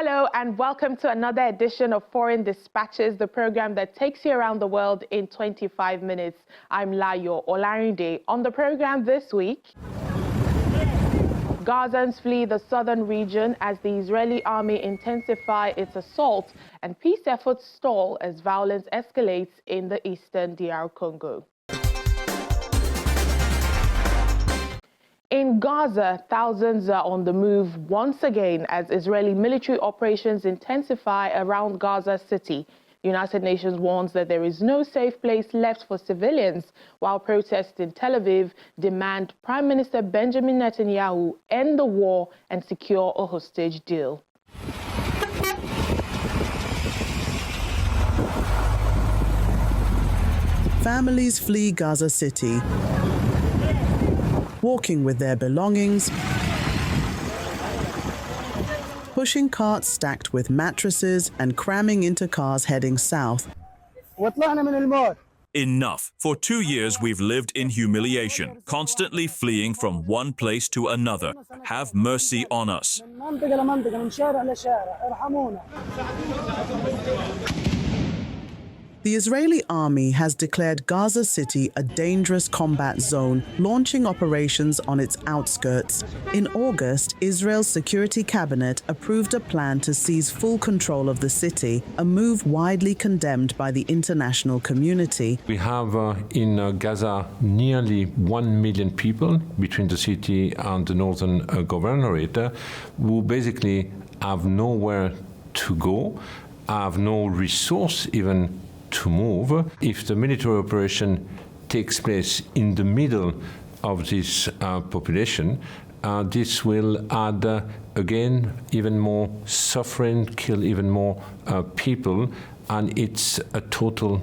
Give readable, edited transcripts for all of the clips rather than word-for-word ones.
Hello and welcome to another edition of Foreign Dispatches, the program that takes you around the world in 25 minutes. I'm Layo Olarinde. On the program this week, Gazans flee the southern region as the Israeli army intensify its assault and peace efforts stall as violence escalates in the eastern DR Congo. In Gaza, thousands are on the move once again as Israeli military operations intensify around Gaza City. The United Nations warns that there is no safe place left for civilians, while protests in Tel Aviv demand Prime Minister Benjamin Netanyahu end the war and secure a hostage deal. Families flee Gaza City, walking with their belongings, pushing carts stacked with mattresses and cramming into cars heading south. Enough. For 2 years, we've lived in humiliation, constantly fleeing from one place to another. Have mercy on us. The Israeli army has declared Gaza City a dangerous combat zone, launching operations on its outskirts. In August, Israel's security cabinet approved a plan to seize full control of the city, a move widely condemned by the international community. We have in Gaza nearly 1 million people between the city and the northern governorate who basically have nowhere to go, have no resource even to move. If the military operation takes place in the middle of this population, this will add again even more suffering, kill even more people, and it's a total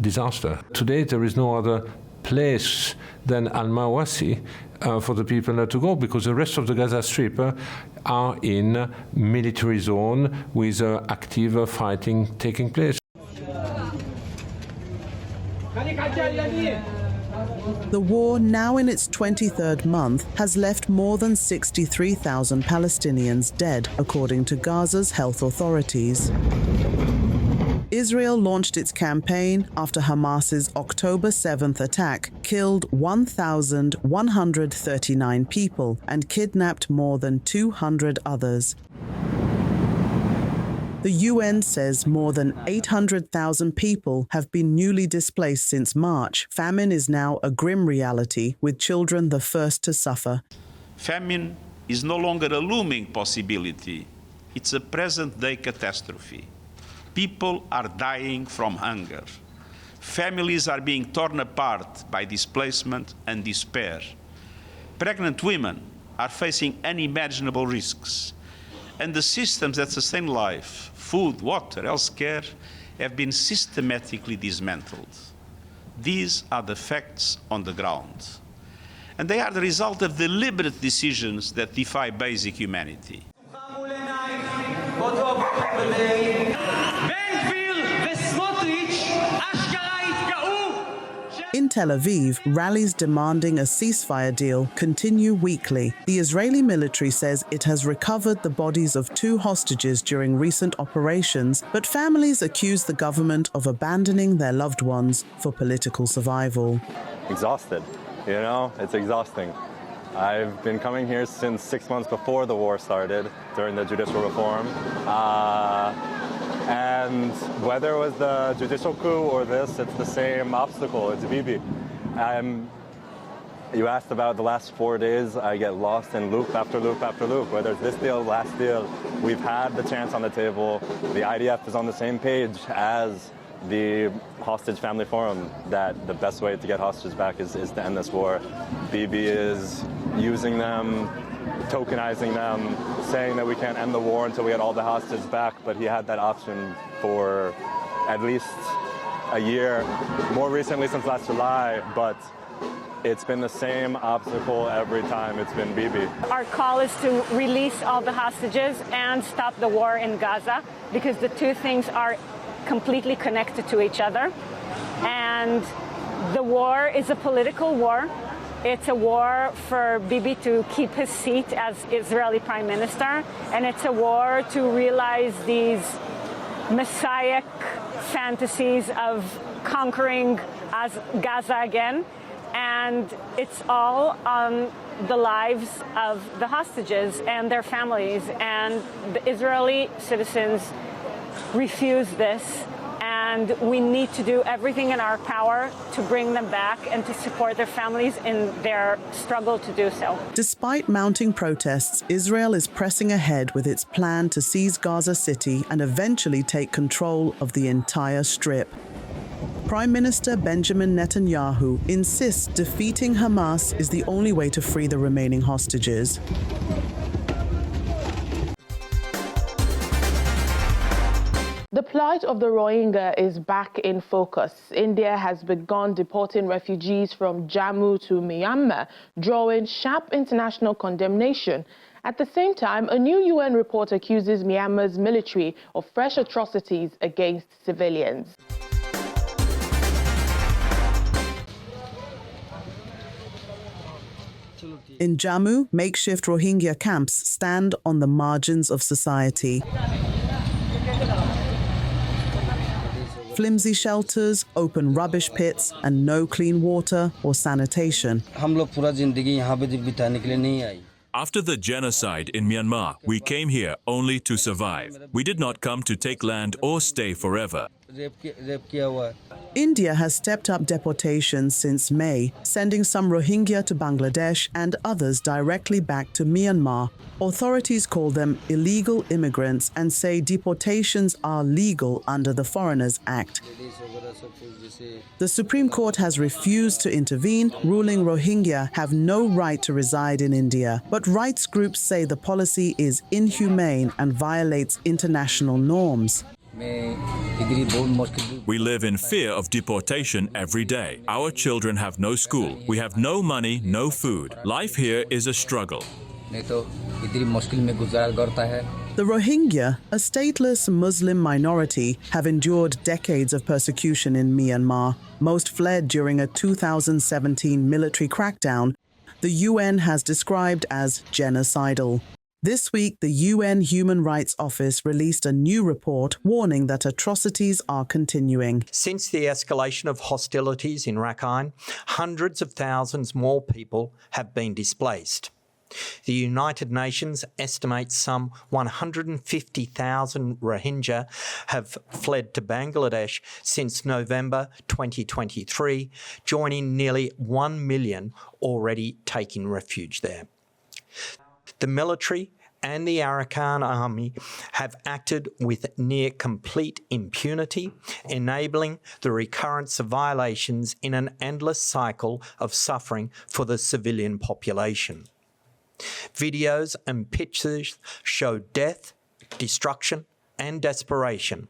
disaster. Today there is no other place than Al-Mawasi for the people to go, because the rest of the Gaza Strip are in military zone with active fighting taking place. The war, now in its 23rd month, has left more than 63,000 Palestinians dead, according to Gaza's health authorities. Israel launched its campaign after Hamas's October 7th attack killed 1,139 people and kidnapped more than 200 others. The UN says more than 800,000 people have been newly displaced since March. Famine is now a grim reality, with children the first to suffer. Famine is no longer a looming possibility. It's a present-day catastrophe. People are dying from hunger. Families are being torn apart by displacement and despair. Pregnant women are facing unimaginable risks. And the systems that sustain life, food, water, healthcare, have been systematically dismantled. These are the facts on the ground. And they are the result of deliberate decisions that defy basic humanity. In Tel Aviv, rallies demanding a ceasefire deal continue weekly. The Israeli military says it has recovered the bodies of 2 hostages during recent operations, but families accuse the government of abandoning their loved ones for political survival. Exhausted, it's exhausting. I've been coming here since 6 months before the war started, during the judicial reform. And whether it was the judicial coup or this, it's the same obstacle. It's Bibi. You asked about the last 4 days. I get lost in loop after loop after loop. Whether it's this deal, last deal, we've had the chance on the table. The IDF is on the same page as the Hostage Family Forum that the best way to get hostages back is to end this war. Bibi is using them, tokenizing them, saying that we can't end the war until we get all the hostages back, but he had that option for at least a year, more recently since last July, but it's been the same obstacle every time. It's been Bibi. Our call is to release all the hostages and stop the war in Gaza, because the two things are completely connected to each other. And the war is a political war. It's a war for Bibi to keep his seat as Israeli prime minister, and it's a war to realize these messianic fantasies of conquering Gaza again. And it's all on the lives of the hostages and their families. And the Israeli citizens refuse this. And we need to do everything in our power to bring them back and to support their families in their struggle to do so. Despite mounting protests, Israel is pressing ahead with its plan to seize Gaza City and eventually take control of the entire Strip. Prime Minister Benjamin Netanyahu insists defeating Hamas is the only way to free the remaining hostages. The plight of the Rohingya is back in focus. India has begun deporting refugees from Jammu to Myanmar, drawing sharp international condemnation. At the same time, a new UN report accuses Myanmar's military of fresh atrocities against civilians. In Jammu, makeshift Rohingya camps stand on the margins of society. Flimsy shelters, open rubbish pits, and no clean water or sanitation. After the genocide in Myanmar, we came here only to survive. We did not come to take land or stay forever. India has stepped up deportations since May, sending some Rohingya to Bangladesh and others directly back to Myanmar. Authorities call them illegal immigrants and say deportations are legal under the Foreigners Act. The Supreme Court has refused to intervene, ruling Rohingya have no right to reside in India. But rights groups say the policy is inhumane and violates international norms. We live in fear of deportation every day. Our children have no school. We have no money, no food. Life here is a struggle. The Rohingya, a stateless Muslim minority, have endured decades of persecution in Myanmar. Most fled during a 2017 military crackdown the UN has described as genocidal. This week, the UN Human Rights Office released a new report warning that atrocities are continuing. Since the escalation of hostilities in Rakhine, hundreds of thousands more people have been displaced. The United Nations estimates some 150,000 Rohingya have fled to Bangladesh since November 2023, joining nearly 1 million already taking refuge there. The military and the Arakan army have acted with near complete impunity, enabling the recurrence of violations in an endless cycle of suffering for the civilian population. Videos and pictures show death, destruction, and desperation,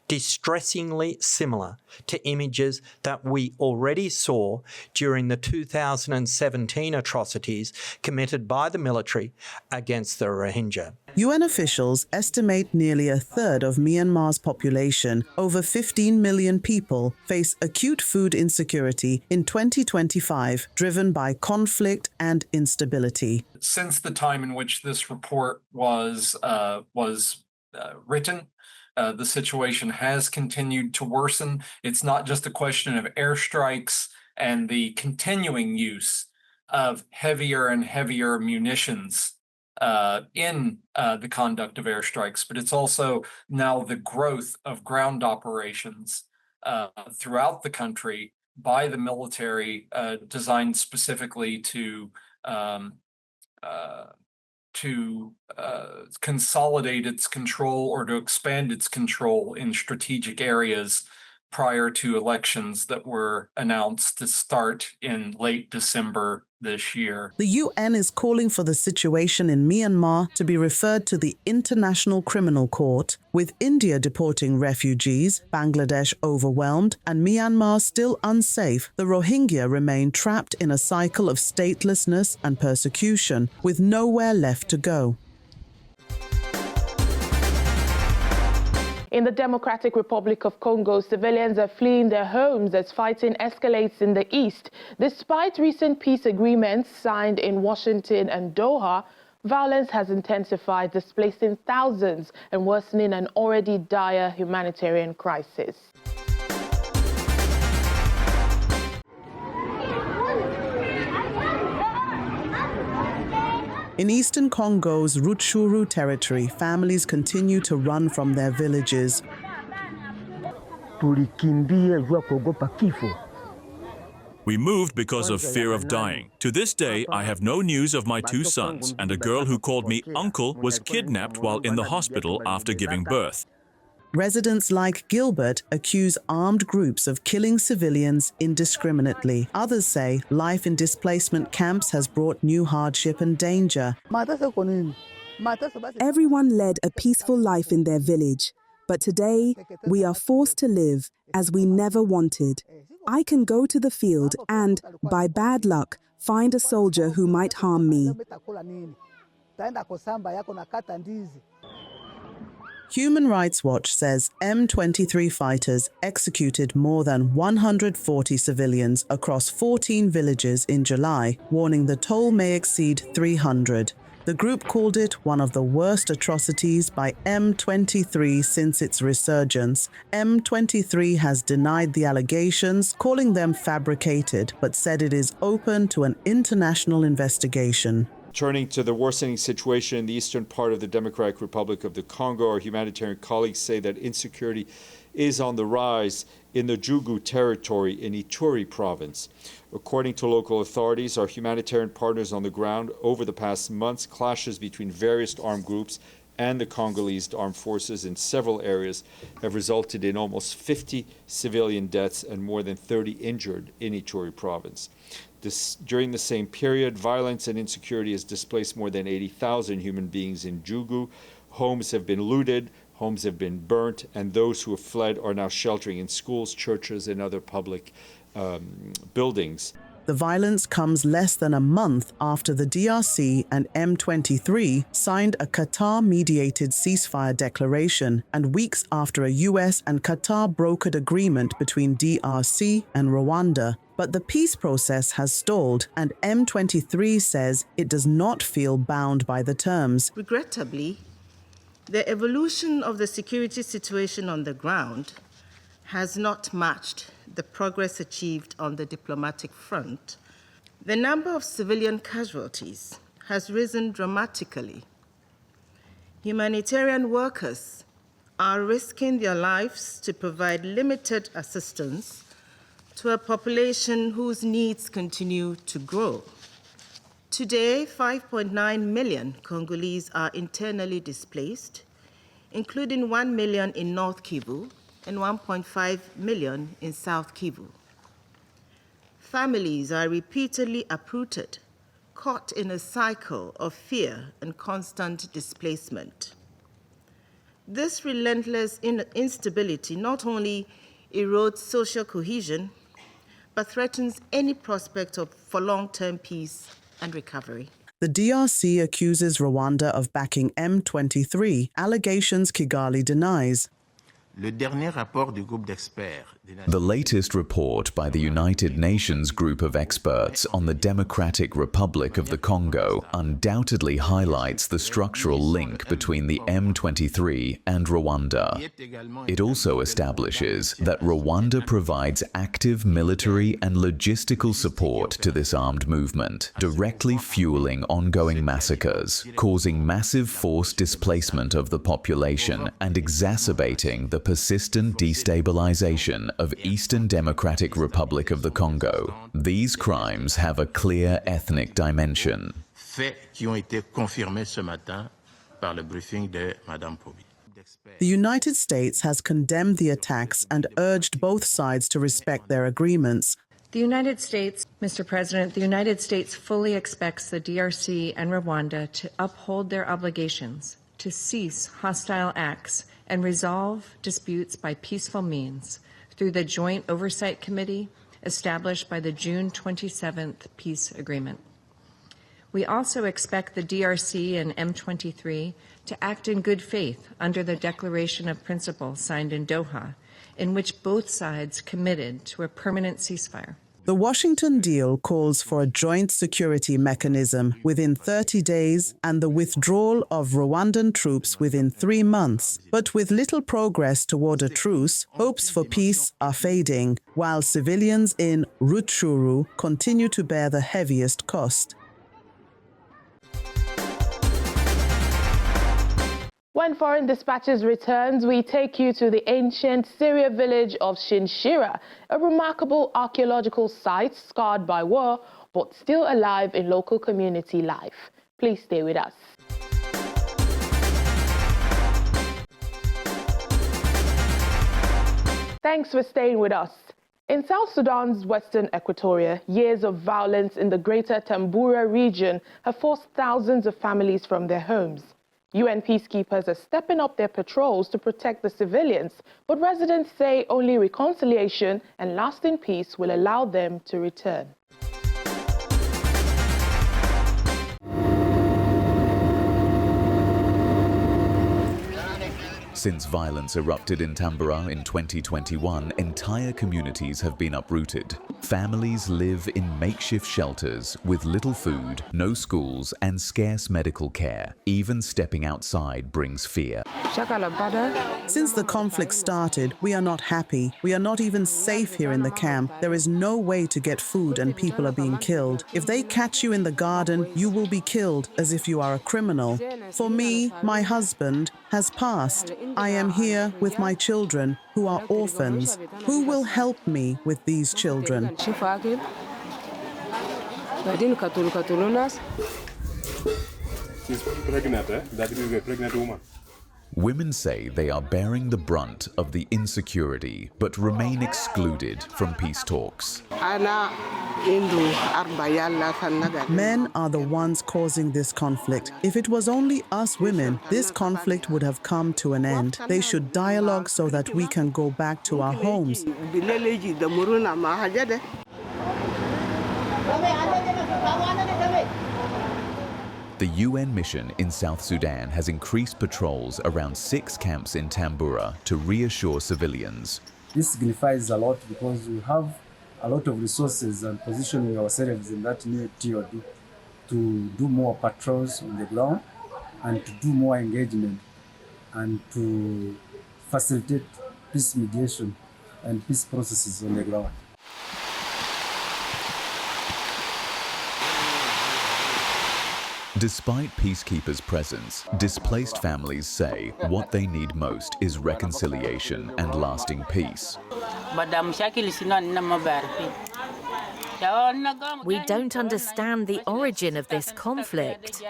distressingly similar to images that we already saw during the 2017 atrocities committed by the military against the Rohingya. UN officials estimate nearly a third of Myanmar's population, over 15 million people, face acute food insecurity in 2025, driven by conflict and instability. Since the time in which this report was written, the situation has continued to worsen. It's not just a question of airstrikes and the continuing use of heavier and heavier munitions in the conduct of airstrikes, but it's also now the growth of ground operations throughout the country by the military, designed specifically to consolidate its control or to expand its control in strategic areas prior to elections that were announced to start in late December this year. The UN is calling for the situation in Myanmar to be referred to the International Criminal Court, with India deporting refugees, Bangladesh overwhelmed, and Myanmar still unsafe. The Rohingya remain trapped in a cycle of statelessness and persecution, with nowhere left to go. In the Democratic Republic of Congo, civilians are fleeing their homes as fighting escalates in the east. Despite recent peace agreements signed in Washington and Doha, violence has intensified, displacing thousands and worsening an already dire humanitarian crisis. In eastern Congo's Rutshuru territory, families continue to run from their villages. We moved because of fear of dying. To this day, I have no news of my two sons, and a girl who called me uncle was kidnapped while in the hospital after giving birth. Residents like Gilbert accuse armed groups of killing civilians indiscriminately. Others say life in displacement camps has brought new hardship and danger. Everyone led a peaceful life in their village, but today we are forced to live as we never wanted. I can go to the field and, by bad luck, find a soldier who might harm me. Human Rights Watch says M23 fighters executed more than 140 civilians across 14 villages in July, warning the toll may exceed 300. The group called it one of the worst atrocities by M23 since its resurgence. M23 has denied the allegations, calling them fabricated, but said it is open to an international investigation. Turning to the worsening situation in the eastern part of the Democratic Republic of the Congo, our humanitarian colleagues say that insecurity is on the rise in the Jugu territory in Ituri province. According to local authorities, our humanitarian partners on the ground, over the past months, clashes between various armed groups and the Congolese armed forces in several areas have resulted in almost 50 civilian deaths and more than 30 injured in Ituri province. During the same period, violence and insecurity has displaced more than 80,000 human beings in Jugu. Homes have been looted, homes have been burnt, and those who have fled are now sheltering in schools, churches, and other public buildings. The violence comes less than a month after the DRC and M23 signed a Qatar-mediated ceasefire declaration and weeks after a US and Qatar brokered agreement between DRC and Rwanda. But the peace process has stalled, and M23 says it does not feel bound by the terms. Regrettably, the evolution of the security situation on the ground has not matched the progress achieved on the diplomatic front. The number of civilian casualties has risen dramatically. Humanitarian workers are risking their lives to provide limited assistance to a population whose needs continue to grow. Today, 5.9 million Congolese are internally displaced, including 1 million in North Kivu and 1.5 million in South Kivu. Families are repeatedly uprooted, caught in a cycle of fear and constant displacement. This relentless instability not only erodes social cohesion, but threatens any prospect for long-term peace and recovery. The DRC accuses Rwanda of backing M23, allegations Kigali denies. The latest report by the United Nations group of experts on the Democratic Republic of the Congo undoubtedly highlights the structural link between the M23 and Rwanda. It also establishes that Rwanda provides active military and logistical support to this armed movement, directly fueling ongoing massacres, causing massive forced displacement of the population and exacerbating the persistent destabilization of Eastern Democratic Republic of the Congo. These crimes have a clear ethnic dimension. The United States has condemned the attacks and urged both sides to respect their agreements. The United States, Mr. President, the United States fully expects the DRC and Rwanda to uphold their obligations, to cease hostile acts, and resolve disputes by peaceful means through the Joint Oversight Committee established by the June 27th Peace Agreement. We also expect the DRC and M23 to act in good faith under the Declaration of Principle signed in Doha, in which both sides committed to a permanent ceasefire. The Washington deal calls for a joint security mechanism within 30 days and the withdrawal of Rwandan troops within 3 months. But with little progress toward a truce, hopes for peace are fading, while civilians in Rutshuru continue to bear the heaviest cost. When Foreign Dispatches returns, we take you to the ancient Syria village of Shinshira, a remarkable archaeological site scarred by war, but still alive in local community life. Please stay with us. Thanks for staying with us. In South Sudan's western Equatoria, years of violence in the greater Tambura region have forced thousands of families from their homes. UN peacekeepers are stepping up their patrols to protect the civilians, but residents say only reconciliation and lasting peace will allow them to return. Since violence erupted in Tambura in 2021, entire communities have been uprooted. Families live in makeshift shelters with little food, no schools, and scarce medical care. Even stepping outside brings fear. Since the conflict started, we are not happy. We are not even safe here in the camp. There is no way to get food and people are being killed. If they catch you in the garden, you will be killed as if you are a criminal. For me, my husband has passed. I am here with my children who are orphans. Who will help me with these children? Women say they are bearing the brunt of the insecurity, but remain excluded from peace talks. Men are the ones causing this conflict. If it was only us women, this conflict would have come to an end. They should dialogue so that we can go back to our homes. The UN mission in South Sudan has increased patrols around 6 camps in Tambura to reassure civilians. This signifies a lot because we have a lot of resources and positioning ourselves in that new TOD to do more patrols on the ground and to do more engagement and to facilitate peace mediation and peace processes on the ground. Despite peacekeepers' presence, displaced families say what they need most is reconciliation and lasting peace. We don't understand the origin of this conflict.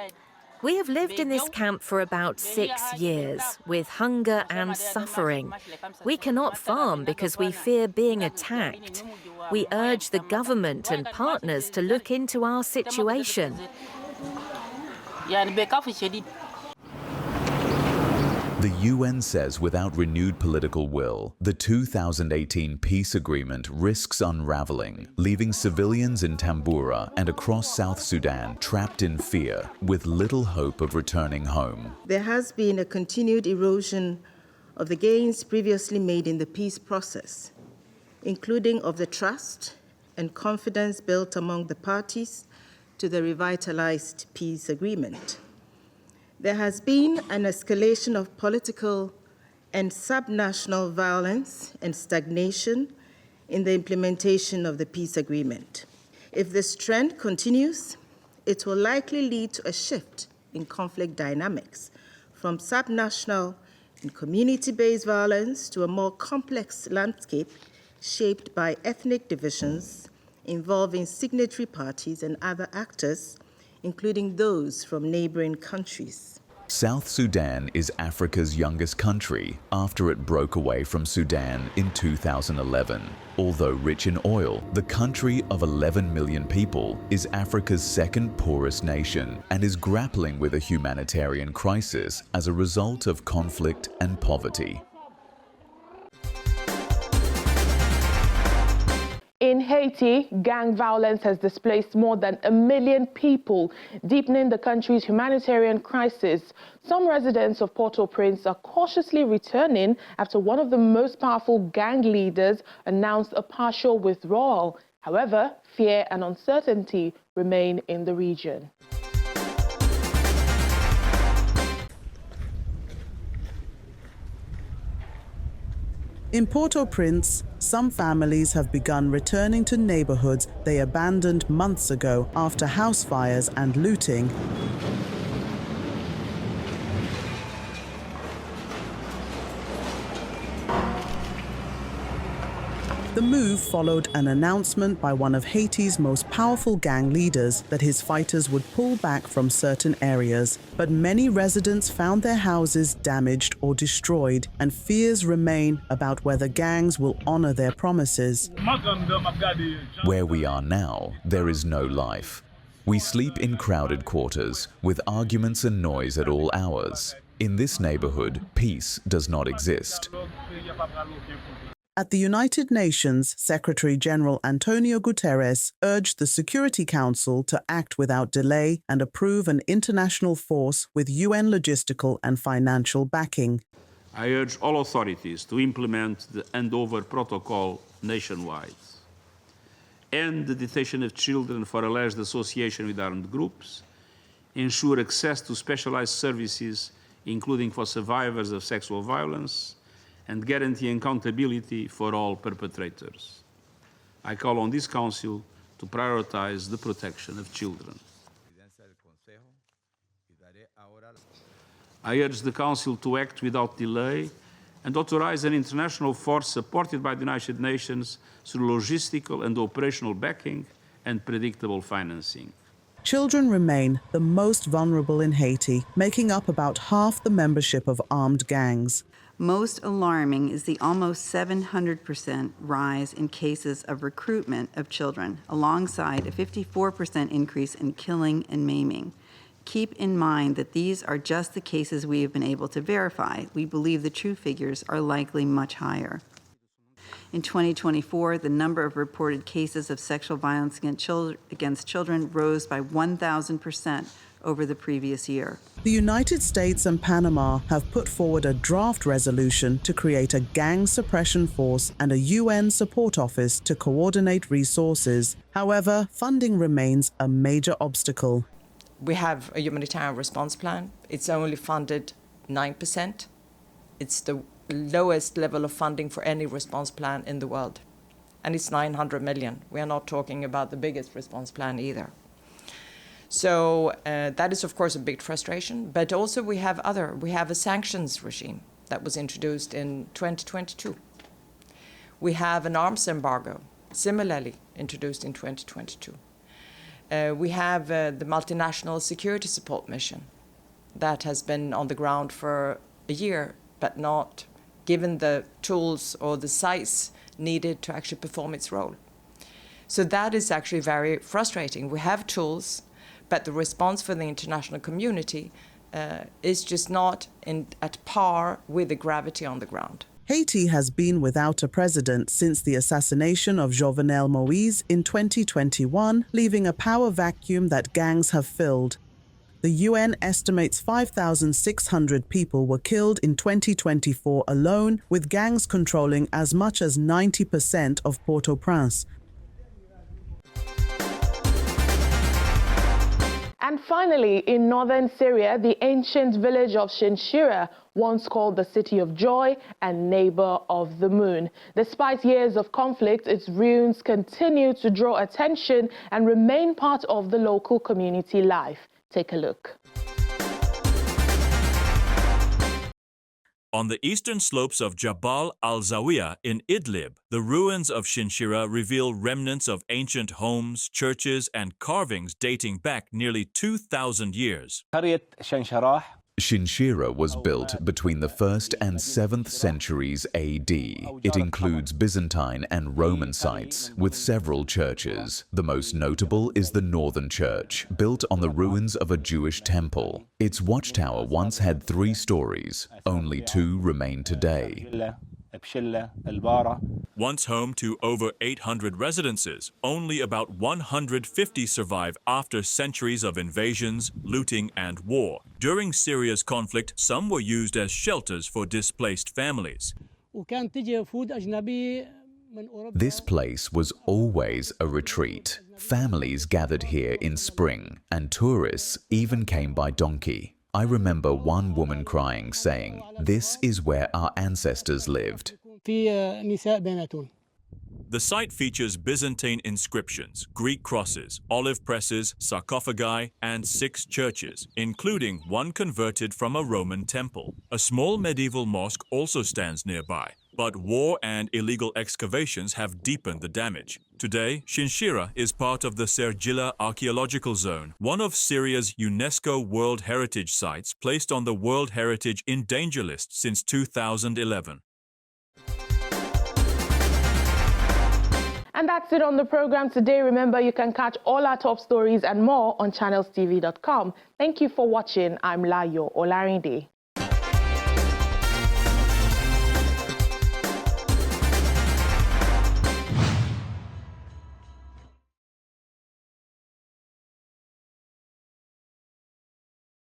We have lived in this camp for about 6 years, with hunger and suffering. We cannot farm because we fear being attacked. We urge the government and partners to look into our situation. The UN says without renewed political will, the 2018 peace agreement risks unraveling, leaving civilians in Tambura and across South Sudan trapped in fear with little hope of returning home. There has been a continued erosion of the gains previously made in the peace process, including of the trust and confidence built among the parties to the revitalized peace agreement. There has been an escalation of political and subnational violence and stagnation in the implementation of the peace agreement. If this trend continues, it will likely lead to a shift in conflict dynamics from subnational and community-based violence to a more complex landscape shaped by ethnic divisions involving signatory parties and other actors, including those from neighboring countries. South Sudan is Africa's youngest country after it broke away from Sudan in 2011. Although rich in oil, the country of 11 million people is Africa's second poorest nation and is grappling with a humanitarian crisis as a result of conflict and poverty. In Haiti, Haiti, gang violence has displaced more than 1 million people, deepening the country's humanitarian crisis. Some residents of Port-au-Prince are cautiously returning after one of the most powerful gang leaders announced a partial withdrawal. However, fear and uncertainty remain in the region. In Port-au-Prince, some families have begun returning to neighborhoods they abandoned months ago after house fires and looting. The move followed an announcement by one of Haiti's most powerful gang leaders that his fighters would pull back from certain areas. But many residents found their houses damaged or destroyed, and fears remain about whether gangs will honor their promises. Where we are now, there is no life. We sleep in crowded quarters, with arguments and noise at all hours. In this neighborhood, peace does not exist. At the United Nations, Secretary-General Antonio Guterres urged the Security Council to act without delay and approve an international force with UN logistical and financial backing. I urge all authorities to implement the handover protocol nationwide, end the detention of children for alleged association with armed groups, ensure access to specialized services, including for survivors of sexual violence, and guarantee accountability for all perpetrators. I call on this Council to prioritize the protection of children. I urge the Council to act without delay and authorize an international force supported by the United Nations through logistical and operational backing and predictable financing. Children remain the most vulnerable in Haiti, making up about half the membership of armed gangs. Most alarming is the almost 700% rise in cases of recruitment of children, alongside a 54% increase in killing and maiming. Keep in mind that these are just the cases we have been able to verify. We believe the true figures are likely much higher. In 2024, the number of reported cases of sexual violence against children rose by 1,000% over the previous year. The United States and Panama have put forward a draft resolution to create a gang suppression force and a UN support office to coordinate resources. However, funding remains a major obstacle. We have a humanitarian response plan. It's only funded 9%. It's the lowest level of funding for any response plan in the world. And it's 900 million. We are not talking about the biggest response plan either. So that is, of course, a big frustration. But also we have a sanctions regime that was introduced in 2022. We have an arms embargo, similarly introduced in 2022. We have the multinational security support mission that has been on the ground for a year, but not given the tools or the size needed to actually perform its role. So that is actually very frustrating. We have tools, but the response for the international community is just not at par with the gravity on the ground. Haiti has been without a president since the assassination of Jovenel Moïse in 2021, leaving a power vacuum that gangs have filled. The UN estimates 5,600 people were killed in 2024 alone, with gangs controlling as much as 90% of Port-au-Prince. And finally, in northern Syria, the ancient village of Shinshira, once called the City of Joy and Neighbor of the Moon. Despite years of conflict, its ruins continue to draw attention and remain part of the local community life. Take a look. On the eastern slopes of Jabal al-Zawiya in Idlib, the ruins of Shinshira reveal remnants of ancient homes, churches, and carvings dating back nearly 2,000 years. Shinshira was built between the 1st and 7th centuries AD. It includes Byzantine and Roman sites, with several churches. The most notable is the Northern Church, built on the ruins of a Jewish temple. Its watchtower once had 3 stories. Only 2 remain today. Once home to over 800 residences, only about 150 survive after centuries of invasions, looting, and war. During Syria's conflict, some were used as shelters for displaced families. This place was always a retreat. Families gathered here in spring, and tourists even came by donkey. I remember one woman crying, saying, "This is where our ancestors lived." The site features Byzantine inscriptions, Greek crosses, olive presses, sarcophagi, and 6 churches, including one converted from a Roman temple. A small medieval mosque also stands nearby, but war and illegal excavations have deepened the damage. Today, Shinshira is part of the Sergila Archaeological Zone, one of Syria's UNESCO World Heritage Sites placed on the World Heritage in Danger List since 2011. And that's it on the program today. Remember, you can catch all our top stories and more on channelstv.com. Thank you for watching. I'm Layo Olarinde.